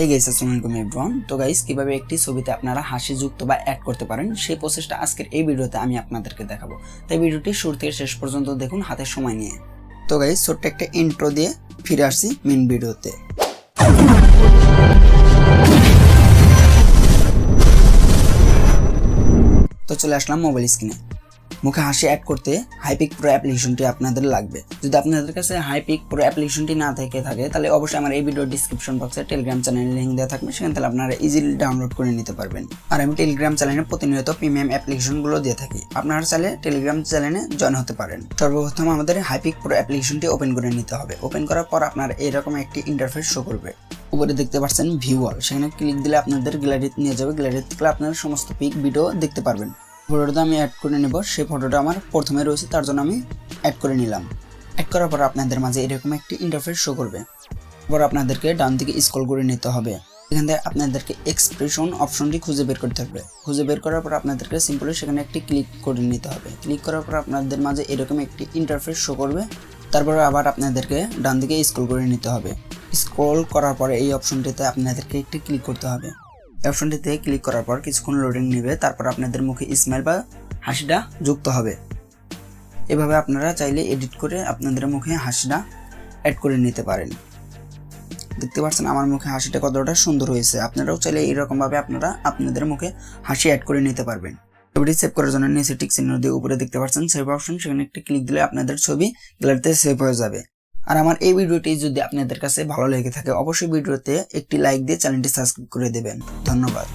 Hey guys, আসসালামু আলাইকুম everyone. তো গাইস, কিভাবে একটি ছবিতে আপনারা হাসি যুক্ত বা অ্যাড করতে পারেন সেই প্রসেসটা আজকের এই ভিডিওতে আমি আপনাদেরকে দেখাবো। তাই ভিডিওটি শুরু থেকে শেষ পর্যন্ত দেখুন হাতে সময় নিয়ে। তো গাইস, ছোট্ট একটা ইন্ট্রো দিয়ে ফিরে আসছি মেইন ভিডিওতে। তো চলে আসলাম মোবাইল স্ক্রিনে। মুখে হাসি অ্যাড করতে হাইপিক প্রো অ্যাপ্লিকেশনটি আপনাদের লাগবে। যদি আপনাদের কাছে হাইপিক প্রো অ্যাপ্লিকেশনটি না থেকে থাকে তাহলে অবশ্যই আমার এই ভিডিওর ডিসক্রিপশন বক্সে টেলিগ্রাম চ্যানেলের লিঙ্ক দেওয়া থাকবে, সেখান থেকে আপনারা ইজিলি ডাউনলোড করে নিতে পারবেন। আর আমি টেলিগ্রাম চ্যানেলে প্রতিনিয়ত প্রিমিয়াম অ্যাপ্লিকেশনগুলো দিয়ে থাকি, আপনারা চাইলে টেলিগ্রাম চ্যানেলে জয়েন হতে পারেন। সর্বপ্রথম আমাদের হাইপিক প্রো অ্যাপ্লিকেশনটি ওপেন করে নিতে হবে। ওপেন করার পর আপনার এরকম একটি ইন্টারফেস শো করবে। উপরে দেখতে পাচ্ছেন ভিউ অল, সেখানে ক্লিক দিলে আপনাদের গ্যালারিতে নিয়ে যাবে। গ্যালারি থেকে আপনারা সমস্ত পিক ভিডিও দেখতে পারবেন। ফটোটা আমি অ্যাড করে নেব। সেই ফটোটা আমার প্রথমে রয়েছে, তার জন্য আমি অ্যাড করে নিলাম। অ্যাড করার পর আপনাদের মাঝে এরকম একটি ইন্টারফেস শো করবে। তারপর আপনাদেরকে ডান দিকে স্ক্রল করে নিতে হবে। এখান থেকে আপনাদেরকে এক্সপ্রেশন অপশনটি খুঁজে বের করতে হবে। খুঁজে বের করার পর আপনাদেরকে সিম্পলি সেখানে একটি ক্লিক করে নিতে হবে। ক্লিক করার পর আপনাদের মাঝে এরকম একটি ইন্টারফেস শো করবে। তারপর আবার আপনাদেরকে ডান দিকে স্ক্রল করে নিতে হবে। স্ক্রল করার পরে এই অপশনটিতে আপনাদেরকে একটি ক্লিক করতে হবে। এই অপশনটিতে ক্লিক করার পর কিছুক্ষণ লোডিং নেবে। তারপর আপনাদের মুখে স্মাইল বা হাসিটা যুক্ত হবে। এভাবে আপনারা চাইলে এডিট করে আপনাদের মুখে হাসিটা অ্যাড করে নিতে পারেন। দেখতে পাচ্ছেন আমার মুখে হাসিটা কতটা সুন্দর হয়েছে। আপনারাও চাইলে এইরকমভাবে আপনারা আপনাদের মুখে হাসি অ্যাড করে নিতে পারবেন। ছবিটি সেভ করার জন্য নিচে টিক চিহ্ন দিয়ে উপরে দেখতে পাচ্ছেন সেভ অপশন, সেখানে একটি ক্লিক দিলে আপনাদের ছবি গ্যালারিতে সেভ হয়ে যাবে। আর আমার এই ভিডিওটি যদি আপনাদের কাছে ভালো লেগে থাকে অবশ্যই ভিডিওতে একটি লাইক দিয়ে চ্যানেলটি সাবস্ক্রাইব করে দেবেন। ধন্যবাদ।